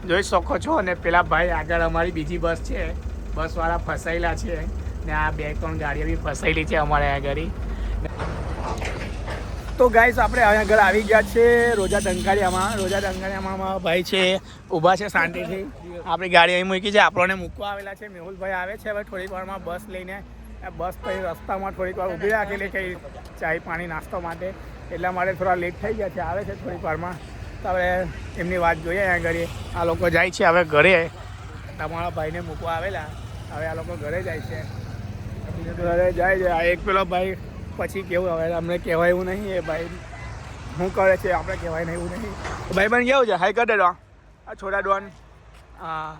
જોઈ શકો છો અને પેલા ભાઈ આગળ અમારી બીજી બસ છે, બસવાળા ફસાયેલા છે ને આ 2-3 ગાડીઓ બી ફસાયેલી છે અમારે આગળ. તો ગાઈસ આપણે આગળ આવી ગયા છે રોજા ડંકાળિયામાં ભાઈ છે ઊભા છે શાંતિથી. આપણી ગાડી અહીં મૂકી છે, આપણને મૂકવા આવેલા છે. મેહુલભાઈ આવે છે હવે થોડીક વારમાં બસ લઈને. બસ તો રસ્તામાં થોડીક વાર ઊભી રાખેલી કંઈ ચાય પાણી નાસ્તો માટે, એટલા માટે થોડા લેટ થઈ ગયા છે. આવે છે થોડીક વારમાં, તો હવે એમની વાત જોઈએ. અહીંયા ઘરે આ લોકો જાય છે હવે ઘરે. તમારા ભાઈને મૂકવા આવેલા, હવે આ લોકો ઘરે જાય છે. ઘરે જાય છે. આ એક પેલો ભાઈ પછી કેવું, હવે અમને કહેવાય એવું નહીં. એ ભાઈ શું કરે છે આપણે કહેવાય ને એવું નહીં. ભાઈ બન કેવું છે? હાઈ કરી દો આ છોડા ડોન. હા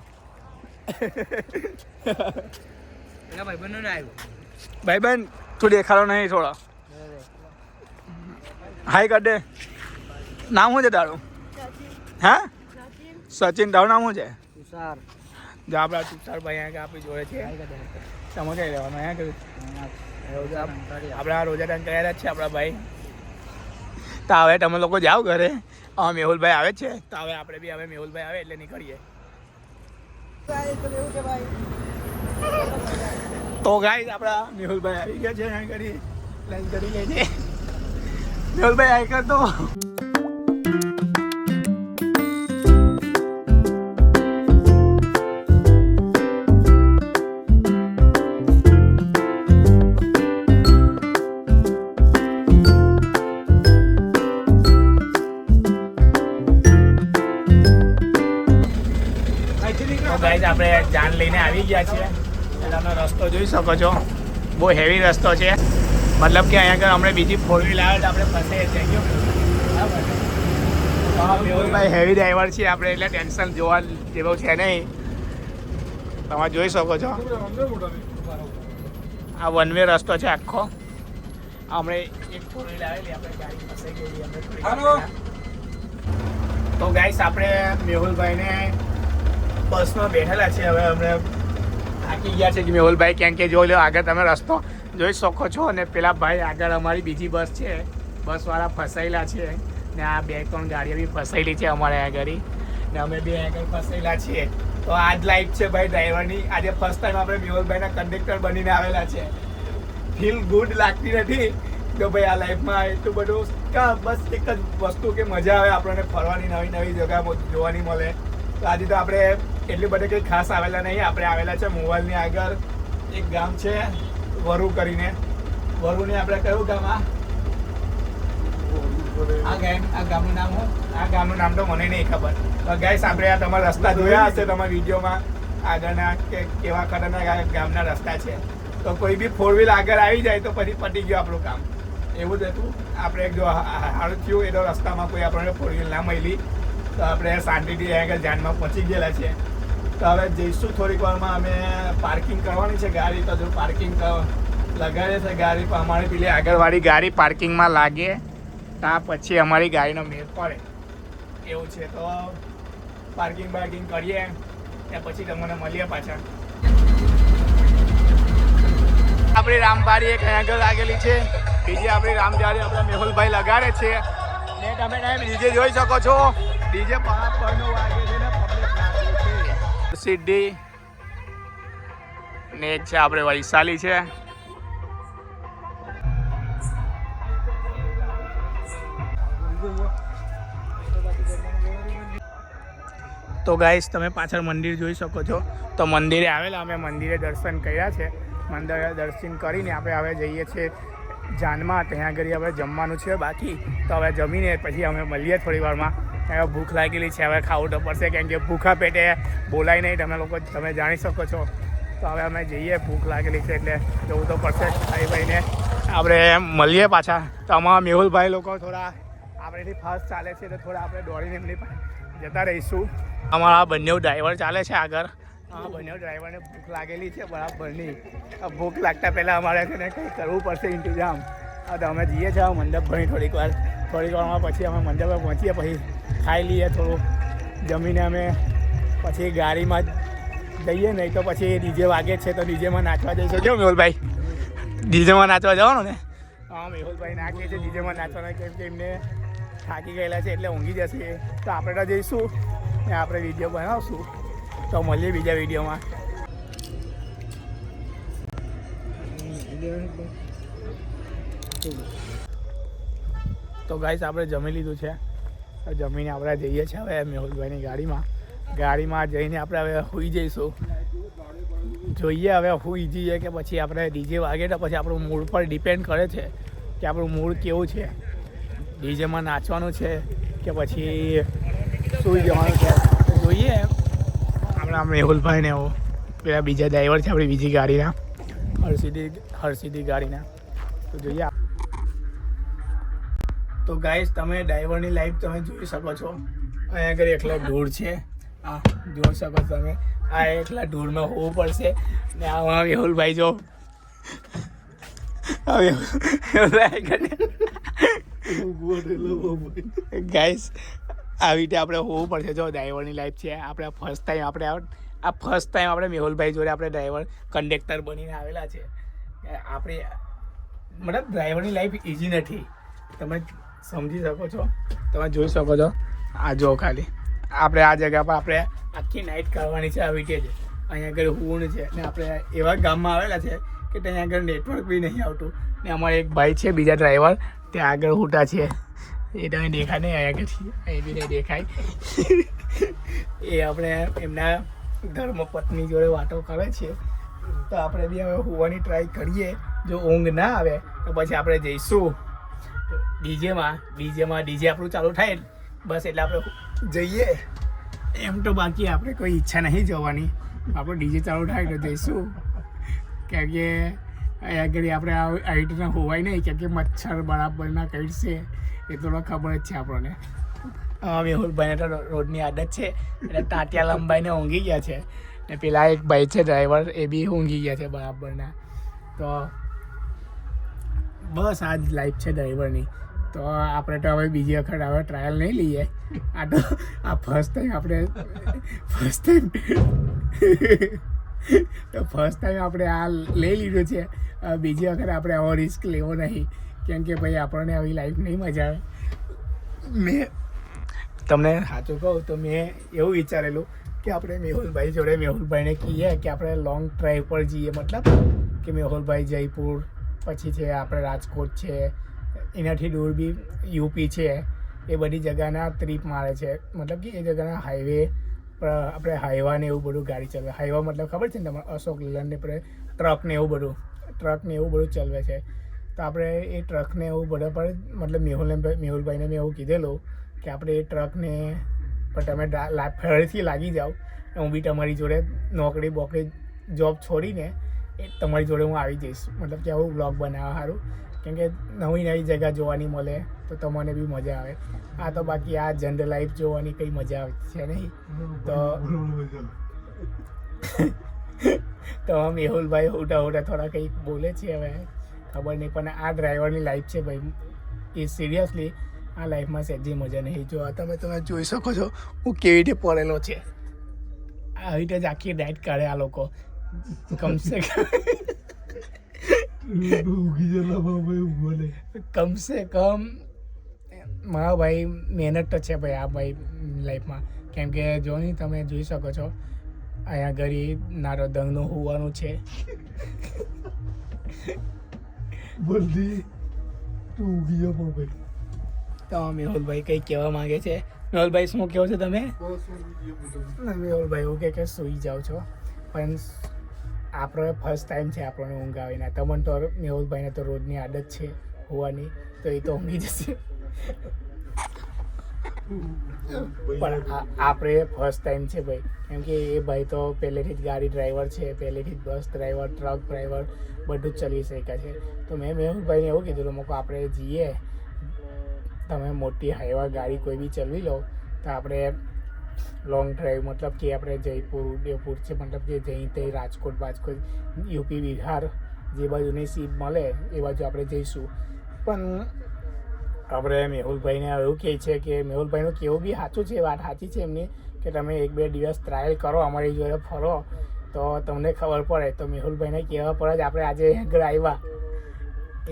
ભાઈ બન તું દેખાડો નહીં થોડો. હાઈ કર દે. નામ શું છે તારું? હા સચિન. તારું નામ શું છે? તુષાર. જો આપણા તુષારભાઈ અહીંયા આપણી જોડે છે. સમજાઈ લેવાનું અહીંયા આપણા રોજા ડંકાળિયા જ છે આપણા ભાઈ. તો હવે તમે લોકો જાઓ ઘરે. મેહુલભાઈ આવે છે તો હવે આપણે બી હવે મેહુલભાઈ આવે એટલે નીકળીએ. તો ગાઈસ આપણા મેહુલભાઈ આવી ગયા છે અહીંયા કરી લંચ કરી લે છે. મેહુલભાઈ આવી કર તો. આપણે જાન લઈને આવી ગયા છીએ. તમે રસ્તો જોઈ શકો છો, બહુ હેવી રસ્તો છે. મતલબ કે અહીંયા આગળ અમને બીજી 4 વ્હીલ આવે તો આપણે ફસાઈ થઈ ગયો. મેહુલભાઈ હેવી ડ્રાઈવર છે આપણે, એટલે ટેન્શન જોવા જેવું છે નહીં. તમે જોઈ શકો છો આ 1 વે રસ્તો છે આખો. આપણે એક 4 વ્હીલ આવેલી, આપણે ગાડી ફસાઈ ગયેલી. તો ગાઈસ આપણે મેહુલભાઈને બસમાં બેઠેલા છે. હવે અમને થાકી ગયા છે કે મેહુલભાઈ કેમ કે જોઈ લો આગળ તમે રસ્તો જોઈ શકો છો. અને પેલા ભાઈ આગળ અમારી બીજી બસ છે, બસવાળા ફસાયેલા છે ને આ 2-3 ગાડીઓ બી ફસાયેલી છે અમારે આગળ ને અમે બી આગળ ફસાયેલા છીએ. તો આ જ લાઈફ છે ભાઈ ડ્રાઈવરની. આજે ફર્સ્ટ ટાઈમ આપણે મેહુલભાઈના કંડક્ટર બનીને આવેલા છે. ફીલ ગુડ લાગતી નથી તો ભાઈ આ લાઈફમાં એટલું બધું બસ એક જ વસ્તુ કે મજા આવે આપણને ફરવાની, નવી નવી જગ્યા જોવાની મળે. તો આજે તો આપણે એટલી બધી કંઈ ખાસ આવેલા નહીં. આપણે આવેલા છે મોવાલની આગળ એક ગામ છે વરુ કરીને. વરુને આપણે કયું ગામ? આ ગામનું નામ શું? આ ગામનું નામ તો મને નહીં ખબર. તો ગાઈસ આપણે આ તમારા રસ્તા જોયા હશે તમારા વિડીયોમાં આગળના કે કેવા ખતરનાક ગામના રસ્તા છે. તો કોઈ બી 4 વ્હીલ આગળ આવી જાય તો પછી પતી ગયું આપણું કામ. એવું જ હતું. આપણે જો હારું થયું એ તો રસ્તામાં કોઈ આપણને 4 વ્હીલ ના મળી તો આપણે શાંતિથી આગળ જાનમાં પહોંચી ગયેલા છે. તો હવે જઈશું થોડીક વારમાં. અમે પાર્કિંગ કરવાની છે ગાડી, તો જો પાર્કિંગ લગાડે છે ગાડી પણ અમારી પેલી આગળવાળી ગાડી પાર્કિંગમાં લાગે ત્યાં પછી અમારી ગાડીનો મેળ પડે એવું છે. તો પાર્કિંગ કરીએ ત્યાં પછી તમને મળીએ પાછા. આપણી રામબારી એક આગળ લાગેલી છે, બીજી આપણી રામજારી આપણા મેહુલભાઈ લગાડે છે ને તમે ડીજે જોઈ શકો છો. ડીજે પરનું વાગે છે ને પબ્લિક નાચે છે. સિદ્ધિ ને એક છે આપણે વૈશાલી છે. તો ગાઈસ તમે પાછળ મંદિર જોઈ શકો છો. તો મંદિરે આવેલા અમે મંદિરે દર્શન કર્યા છે. મંદિરે દર્શન કરીને આપણે હવે જઈએ છીએ જાનમાં. ત્યાં આગળ હવે જમવાનું છે બાકી, તો હવે જમીને પછી અમે મળીએ થોડી વારમાં. હવે ભૂખ લાગેલી છે, હવે ખાવું તો પડશે કેમ કે ભૂખા પેટે બોલાય નહીં. તમે જાણી શકો છો. તો હવે અમે જઈએ, ભૂખ લાગેલી છે એટલે જવું તો પડશે. ભાઈને આપણે મળીએ પાછા. તો અમારા મેહુલભાઈ લોકો થોડા આપણેથી ફાસ્ટ ચાલે છે તો થોડા આપણે દોડીને એમની જતા રહીશું. અમારા બંને ડ્રાઈવર ચાલે છે આગળ. બંને ડ્રાઈવરને ભૂખ લાગેલી છે બરાબરની. ભૂખ લાગતા પહેલાં અમારે છે ને કંઈ કરવું પડશે ઇંતજામ. તો અમે જઈએ છીએ મંડપ ભણી થોડીક વારમાં પછી અમે મંડપે પહોંચીએ, પછી ખાઈ લઈએ થોડું જમીને અમે પછી ગાડીમાં જઈએ. નહીં તો પછી ડીજે વાગે છે તો ડીજેમાં નાચવા જઈશું. જો મેહુલભાઈ ડીજેમાં નાચવા જવાનું ને? હા મેહુલભાઈ નાખીએ છીએ ડીજેમાં નાચવાના કેમ કે એમને થાકી ગયેલા છે એટલે ઊંઘી જશે. તો આપણે તો જઈશું ને આપણે વિડીયો બનાવશું. તો મળીએ બીજા વિડીયોમાં. તો ગાઈસ આપણે જમી લીધું છે. જમીને આપણે જઈએ છીએ હવે મેહુલભાઈની ગાડીમાં જઈને આપણે હવે સૂઈ જઈશું. જોઈએ હવે સૂઈ જઈએ કે પછી આપણે ડીજે વાગે તો પછી આપણું મૂડ પર ડિપેન્ડ કરે છે કે આપણું મૂડ કેવું છે. ડીજેમાં નાચવાનું છે કે પછી સૂઈ જવાનું છે. તો જોઈએ આપણા મેહુલભાઈને એવો પેલા બીજા ડ્રાઈવર છે આપણી બીજી ગાડીના હર્ષિદી ગાડીના. તો જોઈએ. તો ગાઈસ તમે ડ્રાઈવરની લાઈફ તમે જોઈ શકો છો. અહીંયા આગળ એકલા ઢોર છે. હા જોઈ શકો તમે. આ એકલા ઢોરમાં હોવું પડશે ને આમાં મેહુલભાઈ જો ગાઈસ આવી રીતે આપણે હોવું પડશે. જો ડ્રાઈવરની લાઈફ છે. આપણે ફર્સ્ટ ટાઈમ આપણે મેહુલભાઈ જોડે આપણે ડ્રાઈવર કંડક્ટર બનીને આવેલા છે. આપણે મતલબ ડ્રાઈવરની લાઈફ ઇઝી નથી. તમે સમજી શકો છો. તમે જોઈ શકો છો. આ જો ખાલી આપણે આ જગ્યા પર આપણે આખી નાઇટ કરવાની છે. આવી રીતે જ અહીંયા આગળ ઊંઘ છે ને આપણે એવા ગામમાં આવેલા છે કે ત્યાં આગળ નેટવર્ક બી નહીં આવતું. ને અમારે એક ભાઈ છે બીજા ડ્રાઈવર ત્યાં આગળ હુટા છે. એ તમે દેખાય નહીં અહીંયા આગળ એ બી નહીં દેખાય. એ આપણે એમના ધર્મપત્ની જોડે વાતો કરે છે. તો આપણે બી હવે હોવાની ટ્રાય કરીએ. જો ઊંઘ ના આવે તો પછી આપણે જઈશું ડીજે આપણું ચાલુ થાય બસ એટલે આપણે જઈએ. એમ તો બાકી આપણે કોઈ ઈચ્છા નહીં જવાની. આપણું ડીજે ચાલુ થાય તો જઈશું. કેમ કે અહીંયા આગળ આપણે આવી રીતના હોવાય નહીં. કેમ કે મચ્છર બરાબરના કઈડશે એ તો ખબર જ છે આપણને. મેહુલભાઈને તો રોડની આદત છે એટલે ટાંટિયા લંબાઈને ઊંઘી ગયા છે. ને પેલા એક ભાઈ છે ડ્રાઈવર એ બી ઊંઘી ગયા છે બરાબરના. તો બસ આ જ લાઈફ છે ડ્રાઈવરની. તો આપણે તો હવે બીજી વખત હવે ટ્રાયલ નહીં લઈએ. આ ફર્સ્ટ ટાઈમ આપણે આ લઈ લીધું છે. બીજી વખત આપણે આવો રિસ્ક લેવો નહીં. કેમ કે ભાઈ આપણને આવી લાઈફ નહીં મજા આવે. મેં તમને સાચું કહું તો મેં એવું વિચારેલું કે આપણે મેહુલભાઈને કહીએ કે આપણે લોંગ ડ્રાઈવ પર જઈએ. મતલબ કે મેહુલભાઈ જયપુર પછી છે આપણે રાજકોટ છે એનાથી દૂર બી યુપી છે એ બધી જગ્યાના ટ્રીપ મારે છે. મતલબ કે એ જગ્યાના હાઈવે પર આપણે હાઈવાને એવું બધું ગાડી ચલાવે. હાઈવા મતલબ ખબર છે ને તમારે અશોક લેલન્ડને ટ્રકને એવું બધું ચલાવે છે. તો આપણે એ ટ્રકને એવું બધા પર મતલબ મેહુલભાઈને મેં એવું કીધેલું કે આપણે એ ટ્રકને પર તમે ફરીથી લાગી જાઓ. હું બી તમારી જોડે નોકરી જોબ છોડીને એ તમારી જોડે હું આવી જઈશ. મતલબ કે આવું બ્લોગ બનાવવા સારું. કેમ કે નવી જગ્યા જોવાની મળે તો તમને બી મજા આવે. આ તો બાકી આ જનરલ લાઈફ જોવાની કંઈ મજા આવતી છે નહીં. તો મેહુલભાઈ હોટા થોડા કંઈક બોલે છે હવે ખબર નહીં. પણ આ ડ્રાઈવરની લાઈફ છે ભાઈ એ સિરિયસલી આ લાઈફમાં સહેજી મજા નહીં. જો તમે જોઈ શકો છો હું કેવી રીતે પડેલો છે. આવી રીતે જ આખી રાઈડ કાઢે આ લોકો. કમસે કમ મારા ભાઈ મહેનત તો છે ભાઈ આ ભાઈ લાઈફમાં. કેમ કે જો નહીં તમે જોઈ શકો છો અહીંયા ઘડી નારો દંગનું હોવાનું છે. તો મેહુલભાઈ કંઈ કહેવા માંગે છે. મેહુલભાઈ શું કહો છો તમે? મેહુલભાઈ એવું કે સૂઈ જાઓ છો. પણ આપણો ફર્સ્ટ ટાઈમ છે આપણને ઊંઘ આવીને. તમને તો મેહુલભાઈને તો રોજની આદત છે હોવાની તો એ તો ઊંઘી જશે. પણ આપણે ફર્સ્ટ ટાઈમ છે ભાઈ. કેમ કે એ ભાઈ તો પહેલેથી જ ગાડી ડ્રાઈવર છે. પહેલેથી જ બસ ડ્રાઈવર ટ્રક ડ્રાઈવર બધું જ ચલાવી શક્યા છે. તો મેં મેહુલભાઈને એવું કીધું મૂકો આપણે જઈએ. તમે મોટી હાઈવા ગાડી કોઈ બી ચલાવી લો તો આપણે લોંગ ડ્રાઈવ મતલબ કે આપણે જયપુર ઉદયપુર છે મતલબ કે જઈ તે રાજકોટ યુપી બિહાર જે બાજુની સીટ મળે એ બાજુ આપણે જઈશું. પણ આપણે મેહુલભાઈને એવું કહે છે કે મેહુલભાઈનું કેવું બી સાચું છે. વાત સાચી છે એમની કે તમે 1-2 દિવસ ટ્રાયલ કરો અમારી જોડે ફરો તો તમને ખબર પડે. તો મેહુલભાઈને કહેવા પર જ આપણે આજે આગળ આવ્યા.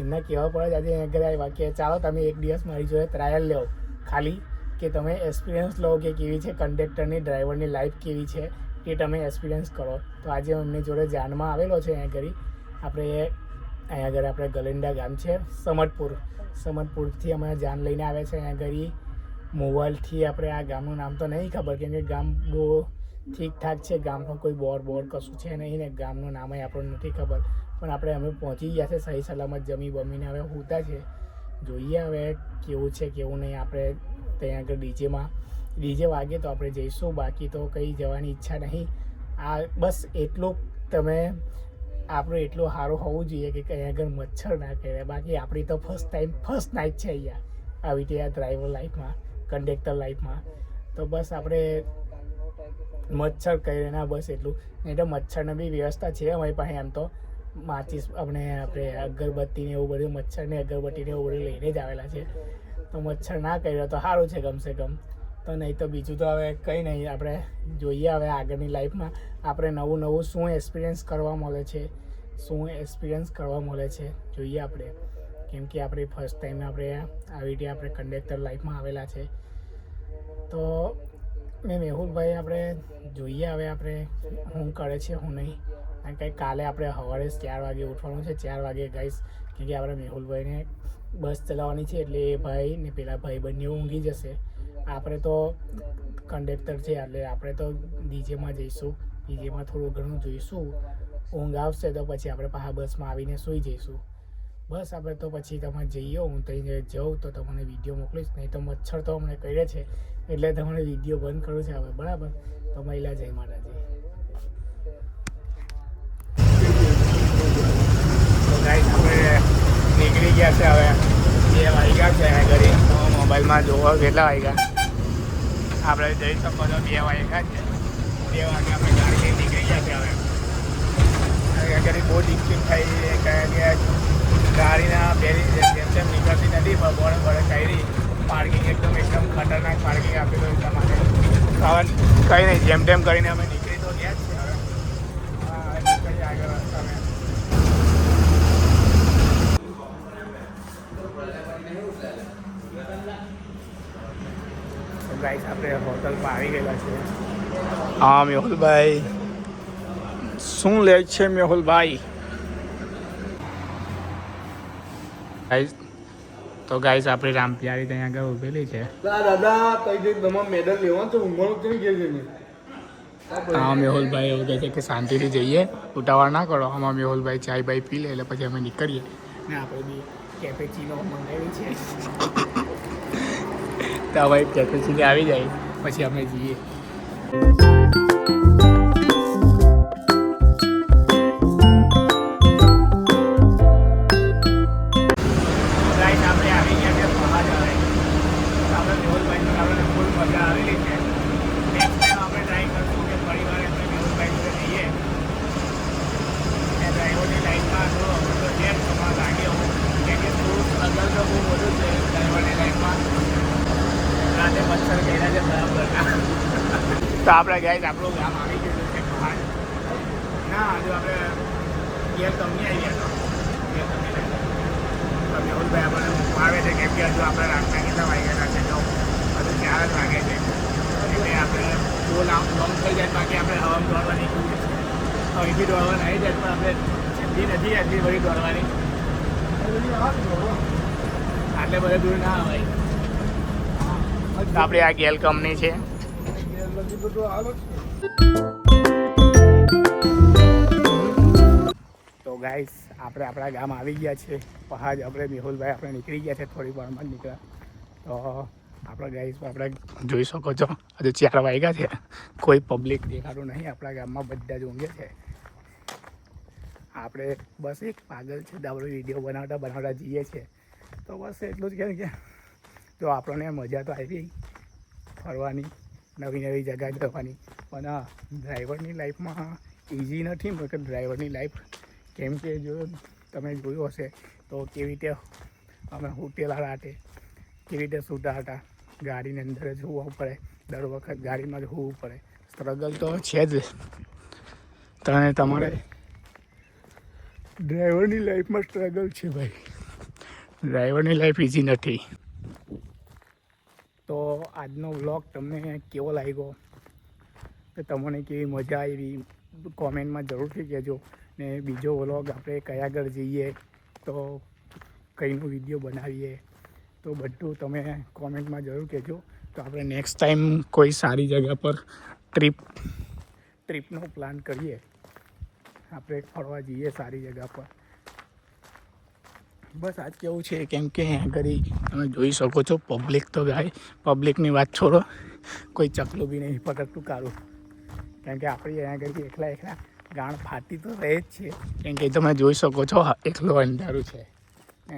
એમના કહેવા પર જ આજે આગળ આવ્યા કે ચાલો તમે 1 દિવસ મારી જોડે ટ્રાયલ લો ખાલી કે તમે એક્સપિરિયન્સ લો કે કેવી છે કંડક્ટરની ડ્રાઈવરની લાઈફ કેવી છે એ તમે એક્સપિરિયન્સ કરો. તો આજે અમની જોડે જાનમાં આવેલો છે અહીંયા આગળ આપણે ગલિંડા ગામ છે સમતપુરથી અમે જાન લઈને આવે છે અહીંયા આગળ મોબાઈલથી. આપણે આ ગામનું નામ તો નહીં ખબર કેમ કે ગામ બહુ ઠીકઠાક છે, ગામનું કોઈ બોર્ડ કશું છે નહીં ને ગામનું નામ આપણને નથી ખબર. પણ અમે પહોંચી ગયા છે સહી સલામત જમી બમીને હવે હોતા છે. જોઈએ હવે કેવું છે કેવું નહીં. આપણે ત્યાં આગળ ડીજે વાગે તો આપણે જઈશું, બાકી તો કંઈ જવાની ઈચ્છા નહીં. આ બસ એટલું તમે આપણું એટલું સારું હોવું જોઈએ કે કંઈ આગળ મચ્છર ના કરે. બાકી આપણી તો ફર્સ્ટ નાઇટ છે અહીંયા આવી રીતે આ ડ્રાઈવર લાઈફમાં, કંડક્ટર લાઈફમાં. તો બસ આપણે મચ્છર કરે ના, બસ એટલું. નહીં તો મચ્છરની બી વ્યવસ્થા છે અમારી પાસે. એમ તો માચીસ આપણે અગરબત્તીને એવું બધું, મચ્છરને અગરબત્તીને એવું બધું લઈને જ આવેલા છે. તો મચ્છર ના કર્યો તો સારું છે કમસે કમ. તો નહીં તો બીજું તો હવે કંઈ નહીં. આપણે જોઈએ હવે આગળની લાઈફમાં આપણે નવું શું એક્સપિરિયન્સ કરવા મળે છે જોઈએ આપણે. કેમ કે આપણે ફર્સ્ટ ટાઈમ આપણે આવી રીતે આપણે કંડક્ટર લાઈફમાં આવેલા છે. તો મેહુલભાઈ આપણે જોઈએ હવે આપણે શું કરે છે શું નહીં. કારણ કે કાલે આપણે સવારે 4 વાગે ઉઠવાનું છે. 4 વાગે ગાઈસ, કેમ કે આપણે મેહુલભાઈને બસ ચલાવવાની છે એટલે એ ભાઈ ને પેલા ભાઈ બંને ઊંઘી જશે. આપણે તો કંડક્ટર છે એટલે આપણે તો ડીજેમાં જઈશું, ડીજેમાં થોડું ઘણું જોઈશું. ઊંઘ આવશે તો પછી આપણે પાછા બસમાં આવીને સૂઈ જઈશું. બસ આપણે તો પછી તમે જઈએ, હું ત્યાં જાઉં તો તમને વિડીયો મોકલીશ. નહીં તો મચ્છર તો અમને કરે છે એટલે તમને વિડીયો બંધ કરું છે હવે, બરાબર? તો મહિલા જય માતાજી. તો ગાઈસ આપણે નીકળી ગયા છે હવે. 2 વાગ્યા છે ઘરે. તો મોબાઈલમાં જોવો કેટલા વાગ્યા. આપણે જઈ શકો છો 2 વાગ્યા છે. 2 વાગે આપણે ગાડી લઈને નીકળી ગયા છે હવે. ઘરે બહુ ડિસ્ટિંગ થઈ કારણ કે ગાડીના જેમ નીકળતી નથી, બળે કરી પાર્કિંગ એકદમ ખતરનાક પાર્કિંગ આપેલું એટલા માટે. હવે કંઈ નહીં, જેમ તેમ કરીને અમે નીકળી તો ગયા જ છે હવે. હા, નીકળીએ આગળ રસ્તામાં. ગાઈસ આપણે હોટલમાં આવી ગયેલા છે. હા મેહુલભાઈ, શું લે છે મેહુલભાઈ? ગાઈસ તો ગાઈસ આપણી રામપિયારી ત્યાં આગળ ઊભેલી છે. દાદા તઈ તમામ મેડલ લેવાનું છે, ઊંઘવાનું કેમ કે છે? હા મેહુલભાઈ એવું કહે છે કે શાંતિથી જઈએ, ઉતાવળ ના કરો. આમાં મેહુલભાઈ ચાય બાય પી લે એટલે પછી અમે નીકળીએ. ને આપણે બી કેપેચીનો મંગાવી છે તો હવે કેપેચીનો આવી જાય પછી અમે જઈએ. તો આપણે ગાઈસ આપણું ગામ આવી ગયું છે બહાર. ના હજુ આપણે ગેર કંપની આવી ગયા તો મેહુલભાઈ આપણને આવે છે કેમ કે હજુ આપણે રાતના કેટલા વાગ્યા છે તો હજુ 4 જ વાગે છે એટલે આપણે બહુ લોંગ થઈ જાય. બાકી આપણે હવામાં દોડવાની અહીંથી દોડવાની આવી જાય પણ આપણે જલ્દી નથી એટલી બધી દોડવાની, આટલે બધે દૂર ના આવે. તો આપણે આ ગેલ કંપની છે. તો ગાઈસ આપણે આપણા ગામ આવી ગયા છે. પહાજ આપણે મેહુલભાઈ આપણે નીકળી ગયા છે, થોડી વારમાં જ નીકળ્યા. તો આપણા ગાઈસ આપણે જોઈ શકો છો હજુ 4 વાગ્યા છે. કોઈ પબ્લિક દેખાતું નહીં આપણા ગામમાં, બધા જ ઊંઘે છે. આપણે બસ એક પાગલ છે આપણે વિડીયો બનાવતા જઈએ છીએ. તો બસ એટલું જ કે જો આપણને મજા તો આવી ફરવાની, નવી જગ્યા જવાની. પણ હા, ડ્રાઈવરની લાઈફમાં ઇઝી નથી કે ડ્રાઈવરની લાઈફ. કેમ કે જો તમે જોયું હશે તો કેવી રીતે અમે હોટેલા રાતે કેવી રીતે સૂતા હતા, ગાડીની અંદર જ હોવું પડે, દર વખત ગાડીમાં જ હોવું પડે. સ્ટ્રગલ તો છે જ. તમારે ડ્રાઈવરની લાઈફમાં સ્ટ્રગલ છે ભાઈ. ડ્રાઈવરની લાઈફ ઇઝી નથી. તો આજનો વ્લોગ તમને કેવો લાગ્યો, તો તમને કેવી મજા આવી કોમેન્ટમાં જરૂરથી કહેજો. ને બીજો વ્લોગ આપણે કયા આગળ જઈએ તો કઈનું વિડીયો બનાવીએ તો બધું તમે કોમેન્ટમાં જરૂર કહેજો. તો આપણે નેક્સ્ટ ટાઈમ કોઈ સારી જગ્યા પર ટ્રીપનો પ્લાન કરીએ, આપણે ફરવા જઈએ સારી જગ્યા પર. બસ આજ કેવું છે, કેમ કે અહીંયા આગળ તમે જોઈ શકો છો પબ્લિક તો ગાય પબ્લિકની વાત છોડો, કોઈ ચકલું બી નહીં પકડતું કારું. કેમ કે આપણી અહીંયા આગળ એકલા ગાણ ફાટી તો રહે જ છે. કેમ કે તમે જોઈ શકો છો એકલું અંધારું છે,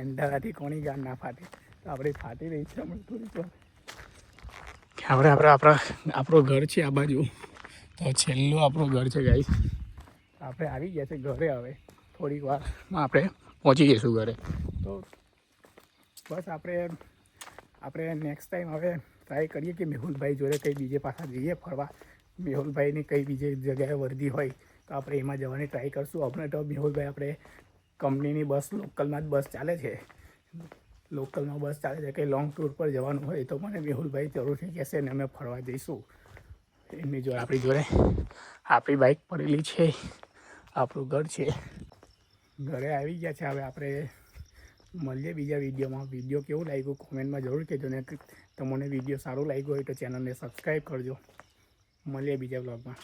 અંધારાથી કોની ગાણ ના ફાટે, તો આપણે ફાટી રહી છે હમણાં થોડીક વાર. કે આપણું ઘર છે આ બાજુ, તો છેલ્લું આપણું ઘર છે ગાઈસ. આપણે આવી ગયા છે ઘરે, હવે થોડીક વારમાં આપણે પહોંચી જઈશું ઘરે. તો બસ આપણે નેક્સ્ટ ટાઈમ હવે ટ્રાય કરીએ કે મેહુલભાઈ જોડે કંઈ બીજે પાછા જઈએ ફરવા. મેહુલભાઈની કંઈ બીજી જગ્યાએ વર્દી હોય તો આપણે એમાં જવાની ટ્રાય કરશું. આપણે તો મેહુલભાઈ આપણે કંપનીની બસ, લોકલમાં જ બસ ચાલે છે, લોકલમાં બસ ચાલે છે. કંઈ લોંગ ટૂર પર જવાનું હોય તો મને મેહુલભાઈ જરૂરથી કહેશે ને અમે ફરવા જઈશું એમની જોડે. આપણી બાઇક પડેલી છે, આપણું ઘર છે, ઘરે આવી ગયા છે. હવે આપણે મળીએ બીજા વિડીયોમાં. વિડીયો કેવું લાગ્યું કોમેન્ટમાં જરૂર કહેજો. ને તમને વિડીયો સારું લાગ્યું હોય તો ચેનલને સબસ્ક્રાઈબ કરજો. મળીએ બીજા બ્લોગમાં.